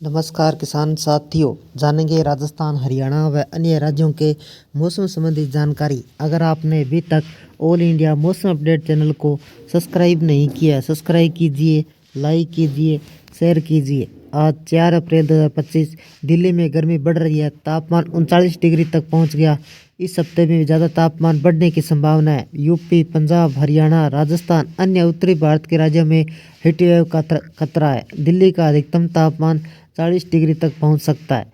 नमस्कार किसान साथियों, जानेंगे राजस्थान, हरियाणा व अन्य राज्यों के मौसम संबंधी जानकारी। अगर आपने अभी तक ऑल इंडिया मौसम अपडेट चैनल को सब्सक्राइब नहीं किया, सब्सक्राइब कीजिए, लाइक कीजिए, शेयर कीजिए। आज 4 अप्रैल 2025 दिल्ली में गर्मी बढ़ रही है। तापमान 39 डिग्री तक पहुंच गया। इस हफ्ते में ज़्यादा तापमान बढ़ने की संभावना है। यूपी, पंजाब, हरियाणा, राजस्थान, अन्य उत्तरी भारत के राज्यों में हीट वेव का खतरा है। दिल्ली का अधिकतम तापमान 40 डिग्री तक पहुंच सकता है।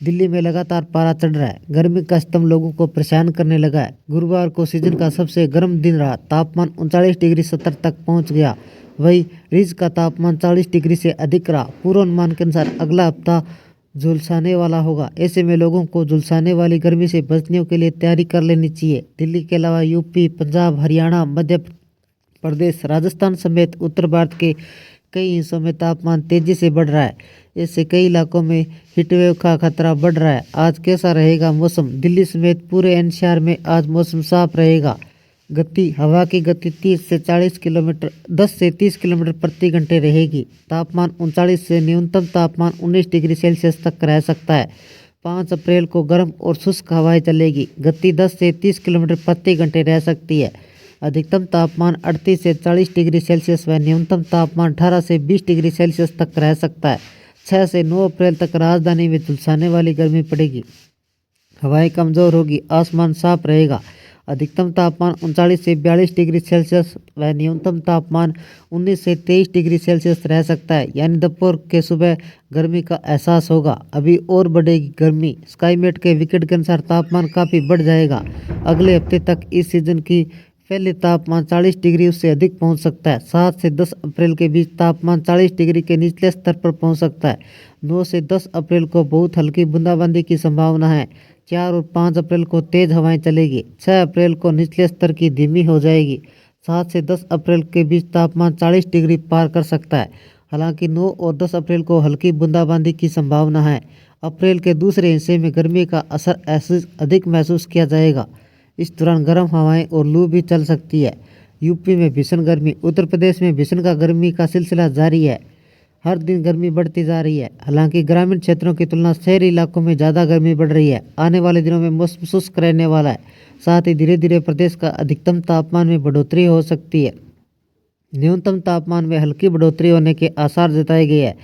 दिल्ली में लगातार पारा चढ़ रहा है। गर्मी का स्तंभ लोगों को परेशान करने लगा है। गुरुवार को सीजन का सबसे गर्म दिन रहा। तापमान 39 डिग्री 70 तक पहुंच गया। वहीं रिज का तापमान 40 डिग्री से अधिक रहा। पूर्वानुमान के अनुसार अगला हफ्ता झुलसाने वाला होगा। ऐसे में लोगों को झुलसाने वाली गर्मी से बचने के लिए तैयारी कर लेनी चाहिए। दिल्ली के अलावा यूपी, पंजाब, हरियाणा, मध्य प्रदेश, राजस्थान समेत उत्तर भारत के कई हिस्सों में तापमान तेजी से बढ़ रहा है। इससे कई इलाकों में हीटवेव का खतरा बढ़ रहा है। आज कैसा रहेगा मौसम? दिल्ली समेत पूरे एनसीआर में आज मौसम साफ रहेगा। हवा की गति 10 से 30 किलोमीटर प्रति घंटे रहेगी। तापमान 39 से न्यूनतम तापमान 19 डिग्री सेल्सियस तक रह सकता है। 5 अप्रैल को गर्म और शुष्क हवाएं चलेगी। गति 10 से 30 किलोमीटर प्रति घंटे रह सकती है। अधिकतम तापमान 38 से 40 डिग्री सेल्सियस व न्यूनतम तापमान 18 से 20 डिग्री सेल्सियस तक रह सकता है। 6 से 9 अप्रैल तक राजधानी में झुलसाने वाली गर्मी पड़ेगी। हवाएं कमज़ोर होगी, आसमान साफ रहेगा। अधिकतम तापमान 39 से 42 डिग्री सेल्सियस व न्यूनतम तापमान 19 से 23 डिग्री सेल्सियस रह सकता है। यानी दोपहर के सुबह गर्मी का एहसास होगा। अभी और बढ़ेगी गर्मी। स्काईमेट के विकेट के अनुसार तापमान काफ़ी बढ़ जाएगा। अगले हफ्ते तक इस सीजन की पहले तापमान 40 डिग्री उससे अधिक पहुंच सकता है। 7 से 10 अप्रैल के बीच तापमान 40 डिग्री के निचले स्तर पर पहुंच सकता है। 9 से 10 अप्रैल को बहुत हल्की बूंदाबांदी की संभावना है। 4 और 5 अप्रैल को तेज हवाएं चलेगी। 6 अप्रैल को निचले स्तर की धीमी हो जाएगी। 7 से 10 अप्रैल के बीच तापमान 40 डिग्री पार कर सकता है। हालांकि 9 और 10 अप्रैल को हल्की बूंदाबांदी की संभावना है। अप्रैल के दूसरे हिस्से में गर्मी का असर ऐसे अधिक महसूस किया जाएगा। इस दौरान गर्म हवाएं और लू भी चल सकती है। यूपी में भीषण गर्मी। उत्तर प्रदेश में भीषण गर्मी का सिलसिला जारी है। हर दिन गर्मी बढ़ती जा रही है। हालांकि ग्रामीण क्षेत्रों की तुलना शहरी इलाकों में ज़्यादा गर्मी बढ़ रही है। आने वाले दिनों में मौसम शुष्क रहने वाला है। साथ ही धीरे धीरे प्रदेश का अधिकतम तापमान में बढ़ोतरी हो सकती है। न्यूनतम तापमान में हल्की बढ़ोतरी होने के आसार जताए गए हैं,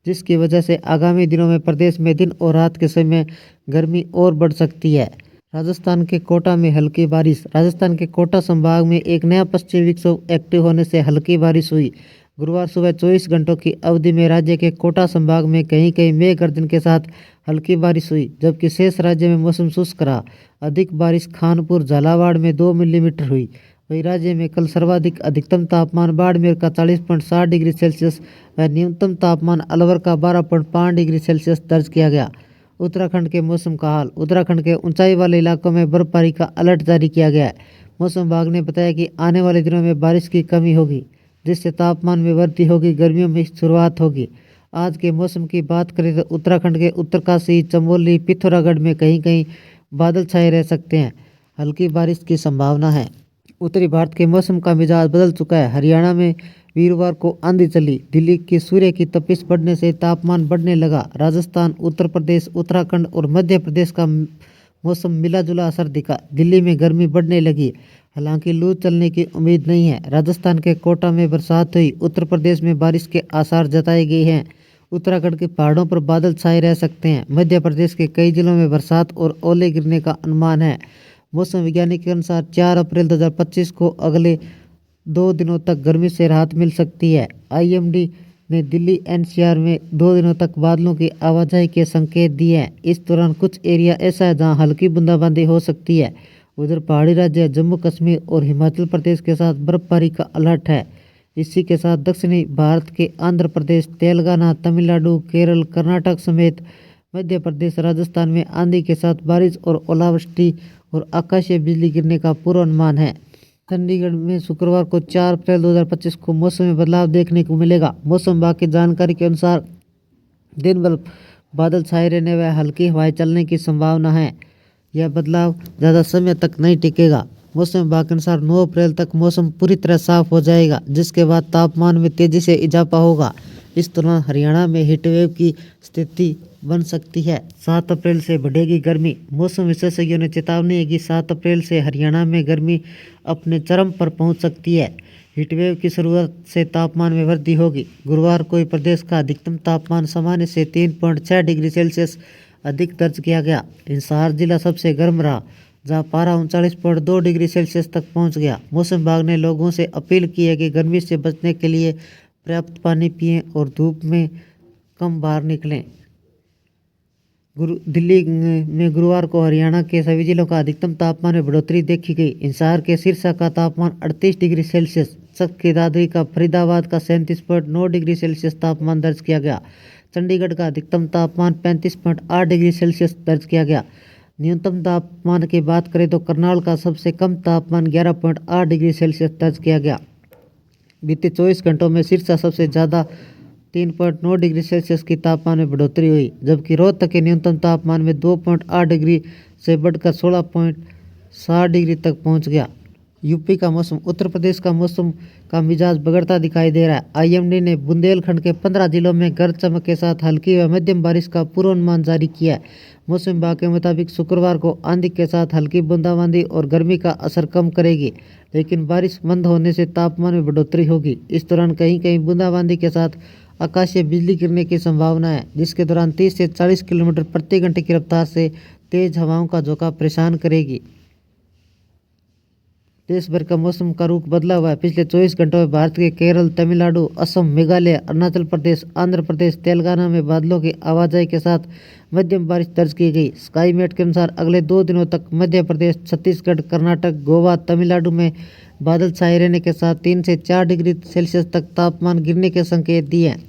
जिसकी वजह से आगामी दिनों में प्रदेश में दिन और रात के समय गर्मी और बढ़ सकती है। राजस्थान के कोटा में हल्की बारिश। राजस्थान के कोटा संभाग में एक नया पश्चिमी विक्षोभ एक्टिव होने से हल्की बारिश हुई। गुरुवार सुबह 24 घंटों की अवधि में राज्य के कोटा संभाग में कहीं कहीं मेघ गर्जन के साथ हल्की बारिश हुई, जबकि शेष राज्य में मौसम शुष्क रहा। अधिक बारिश खानपुर, झालावाड़ में 2 मिलीमीटर हुई। वहीं राज्य में कल सर्वाधिक अधिकतम तापमान बाड़मेर का 40.7 डिग्री सेल्सियस व न्यूनतम तापमान अलवर का 12.5 डिग्री सेल्सियस दर्ज किया गया। उत्तराखंड के मौसम का हाल। उत्तराखंड के ऊंचाई वाले इलाकों में बर्फबारी का अलर्ट जारी किया गया है। मौसम विभाग ने बताया कि आने वाले दिनों में बारिश की कमी होगी, जिससे तापमान में वृद्धि होगी, गर्मियों में शुरुआत होगी। आज के मौसम की बात करें तो उत्तराखंड के उत्तरकाशी, चमोली, पिथौरागढ़ में कहीं कहीं बादल छाए रह सकते हैं। हल्की बारिश की संभावना है। उत्तरी भारत के मौसम का मिजाज बदल चुका है। हरियाणा में वीरवार को आंधी चली। दिल्ली की सूर्य की तपिश बढ़ने से तापमान बढ़ने लगा। राजस्थान, उत्तर प्रदेश, उत्तराखंड और मध्य प्रदेश का मौसम मिला जुला असर दिखा। दिल्ली में गर्मी बढ़ने लगी। हालांकि लू चलने की उम्मीद नहीं है। राजस्थान के कोटा में बरसात हुई। उत्तर प्रदेश में बारिश के आसार जताए गए हैं। उत्तराखंड के पहाड़ों पर बादल छाए रह सकते हैं। मध्य प्रदेश के कई जिलों में बरसात और ओले गिरने का अनुमान है। मौसम वैज्ञानिक के अनुसार 4 अप्रैल 2025 को अगले 2 दिनों तक गर्मी से राहत मिल सकती है। आईएमडी ने दिल्ली एनसीआर में 2 दिनों तक बादलों की आवाजाही के संकेत दिए हैं। इस दौरान कुछ एरिया ऐसा है जहां हल्की बूंदाबांदी हो सकती है। उधर पहाड़ी राज्य जम्मू कश्मीर और हिमाचल प्रदेश के साथ बर्फबारी का अलर्ट है। इसी के साथ दक्षिणी भारत के आंध्र प्रदेश, तेलंगाना, तमिलनाडु, केरल, कर्नाटक समेत मध्य प्रदेश, राजस्थान में आंधी के साथ बारिश और ओलावृष्टि और आकाशीय बिजली गिरने का पूर्वानुमान है। चंडीगढ़ में शुक्रवार को 4 अप्रैल 2025 को मौसम में बदलाव देखने को मिलेगा। मौसम विभाग की जानकारी के अनुसार दिन भर बादल छाए रहने व हल्की हवाएं चलने की संभावना है। यह बदलाव ज़्यादा समय तक नहीं टिकेगा। मौसम विभाग के अनुसार 9 अप्रैल तक मौसम पूरी तरह साफ हो जाएगा, जिसके बाद तापमान में तेजी से इजाफा होगा। इस दौरान हरियाणा में हीटवेव की स्थिति बन सकती है। 7 अप्रैल से बढ़ेगी गर्मी। मौसम विशेषज्ञों ने चेतावनी है कि 7 अप्रैल से हरियाणा में गर्मी अपने चरम पर पहुंच सकती है। हीटवेव की शुरुआत से तापमान में वृद्धि होगी। गुरुवार को प्रदेश का अधिकतम तापमान सामान्य से 3.6 डिग्री सेल्सियस अधिक दर्ज किया गया। हिसार जिला सबसे गर्म रहा, जहां पारा 39.2 डिग्री सेल्सियस तक पहुंच गया। मौसम विभाग ने लोगों से अपील की है कि गर्मी से बचने के लिए पर्याप्त पानी पिएं और धूप में कम बाहर निकलें। दिल्ली में गुरुवार को हरियाणा के सभी जिलों का अधिकतम तापमान में बढ़ोतरी देखी गई। हिसार के सिरसा का तापमान 38 डिग्री सेल्सियस, चक की दादरी का फरीदाबाद का 37.9 डिग्री सेल्सियस तापमान दर्ज किया गया। चंडीगढ़ का अधिकतम तापमान 35.8 डिग्री सेल्सियस दर्ज किया गया। न्यूनतम तापमान की बात करें तो करनाल का सबसे कम तापमान 11.8 डिग्री सेल्सियस दर्ज किया गया। बीते 24 घंटों में सिरसा सबसे ज़्यादा 3.9 डिग्री सेल्सियस की तापमान में बढ़ोतरी हुई, जबकि रोहतक के न्यूनतम तापमान में 2.8 डिग्री से बढ़कर 16.7 डिग्री तक पहुंच गया। यूपी का मौसम। उत्तर प्रदेश का मौसम का मिजाज बिगड़ता दिखाई दे रहा है। आईएमडी ने बुंदेलखंड के 15 जिलों में गरज चमक के साथ हल्की व मध्यम बारिश का पूर्वानुमान जारी किया है। मौसम विभाग के मुताबिक शुक्रवार को आंधी के साथ हल्की बूंदाबांदी और गर्मी का असर कम करेगी, लेकिन बारिश मंद होने से तापमान में बढ़ोतरी होगी। इस दौरान कहीं कहीं बूंदाबांदी के साथ आकाशीय बिजली गिरने की संभावना है, जिसके दौरान 30 से 40 किलोमीटर प्रति घंटे की रफ्तार से तेज हवाओं का झोंका परेशान करेगी। देश भर का मौसम का रुख बदला हुआ है। पिछले 24 घंटों में भारत के केरल, तमिलनाडु, असम, मेघालय, अरुणाचल प्रदेश, आंध्र प्रदेश, तेलंगाना में बादलों की आवाजाही के साथ मध्यम बारिश दर्ज की गई। स्काईमेट के अनुसार अगले 2 दिनों तक मध्य प्रदेश, छत्तीसगढ़, कर्नाटक, गोवा, तमिलनाडु में बादल छाए रहने के साथ 3 से 4 डिग्री सेल्सियस तक तापमान गिरने के संकेत दिए हैं।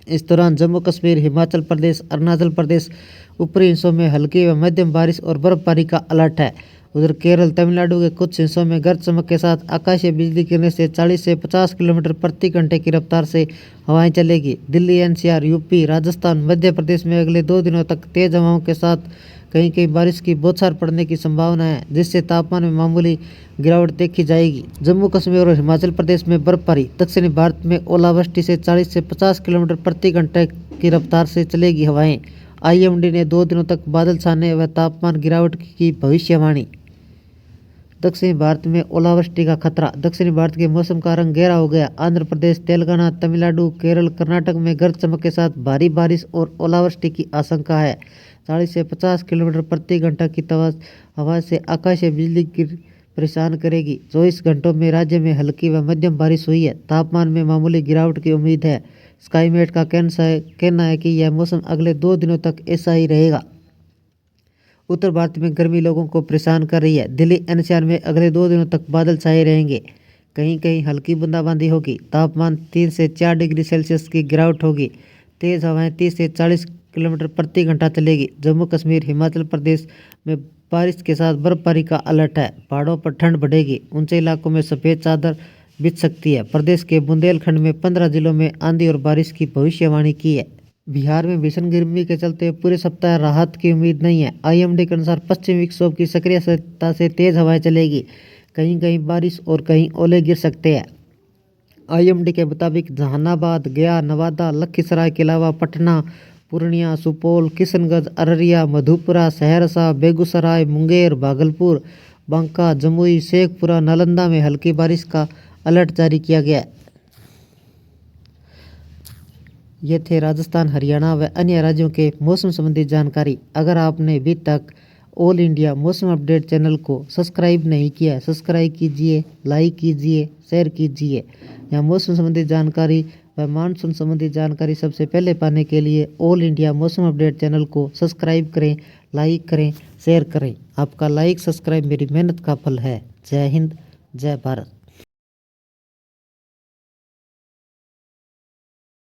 इस दौरान जम्मू कश्मीर, हिमाचल प्रदेश, अरुणाचल प्रदेश ऊपरी हिस्सों में हल्की व मध्यम बारिश और बर्फबारी का अलर्ट है। उधर केरल, तमिलनाडु के कुछ हिस्सों में गरज चमक के साथ आकाशीय बिजली गिरने से 40 से 50 किलोमीटर प्रति घंटे की रफ्तार से हवाएं चलेगी। दिल्ली, एनसीआर, यूपी, राजस्थान, मध्य प्रदेश में अगले 2 दिनों तक तेज हवाओं के साथ कहीं कहीं बारिश की बौछार पड़ने की संभावना है, जिससे तापमान में मामूली गिरावट देखी जाएगी। जम्मू कश्मीर और हिमाचल प्रदेश में बर्फबारी। दक्षिणी भारत में ओलावृष्टि से 40 से 50 किलोमीटर प्रति घंटे की रफ्तार से चलेगी हवाएं। आईएमडी ने 2 दिनों तक बादल छाने व तापमान गिरावट की भविष्यवाणी। दक्षिणी भारत में ओलावृष्टि का खतरा। दक्षिणी भारत के मौसम का रंग गहरा हो गया। आंध्र प्रदेश, तेलंगाना, तमिलनाडु, केरल, कर्नाटक में गरज चमक के साथ भारी बारिश और ओलावृष्टि की आशंका है। 40 से 50 किलोमीटर प्रति घंटा की तेज हवा से आकाशीय बिजली गिर परेशान करेगी। 24 घंटों में राज्य में हल्की व मध्यम बारिश हुई है। तापमान में मामूली गिरावट की उम्मीद है। स्काईमेट का कहना है कि यह मौसम अगले 2 दिनों तक ऐसा ही रहेगा। उत्तर भारत में गर्मी लोगों को परेशान कर रही है। दिल्ली, एनसीआर में अगले 2 दिनों तक बादल छाए रहेंगे। कहीं कहीं हल्की बूंदाबांदी होगी। तापमान 3 से 4 डिग्री सेल्सियस की गिरावट होगी। तेज हवाएं 30 से 40 किलोमीटर प्रति घंटा चलेगी। जम्मू कश्मीर, हिमाचल प्रदेश में बारिश के साथ बर्फबारी का अलर्ट है। पहाड़ों पर ठंड बढ़ेगी। ऊंचे इलाकों में सफ़ेद चादर बिछ सकती है। प्रदेश के बुंदेलखंड में 15 जिलों में आंधी और बारिश की भविष्यवाणी की है। बिहार में भीषण गर्मी के चलते पूरे सप्ताह राहत की उम्मीद नहीं है। आईएमडी के अनुसार पश्चिमी विक्षोभ की सक्रियता से तेज हवाएं चलेगी। कहीं कहीं बारिश और कहीं ओले गिर सकते हैं। आईएमडी के मुताबिक जहानाबाद, गया, नवादा, लखीसराय के अलावा पटना, पूर्णिया, सुपौल, किशनगंज, अररिया, मधेपुरा, सहरसा, बेगूसराय, मुंगेर, भागलपुर, बांका, जमुई, शेखपुरा, नालंदा में हल्की बारिश का अलर्ट जारी किया गया है। ये थे राजस्थान, हरियाणा व अन्य राज्यों के मौसम संबंधी जानकारी। अगर आपने अभी तक ऑल इंडिया मौसम अपडेट चैनल को सब्सक्राइब नहीं किया है, सब्सक्राइब कीजिए, लाइक कीजिए, शेयर कीजिए। यहाँ मौसम संबंधी जानकारी व मानसून संबंधी जानकारी सबसे पहले पाने के लिए ऑल इंडिया मौसम अपडेट चैनल को सब्सक्राइब करें, लाइक करें, शेयर करें। आपका लाइक सब्सक्राइब मेरी मेहनत का फल है। जय हिंद, जय भारत।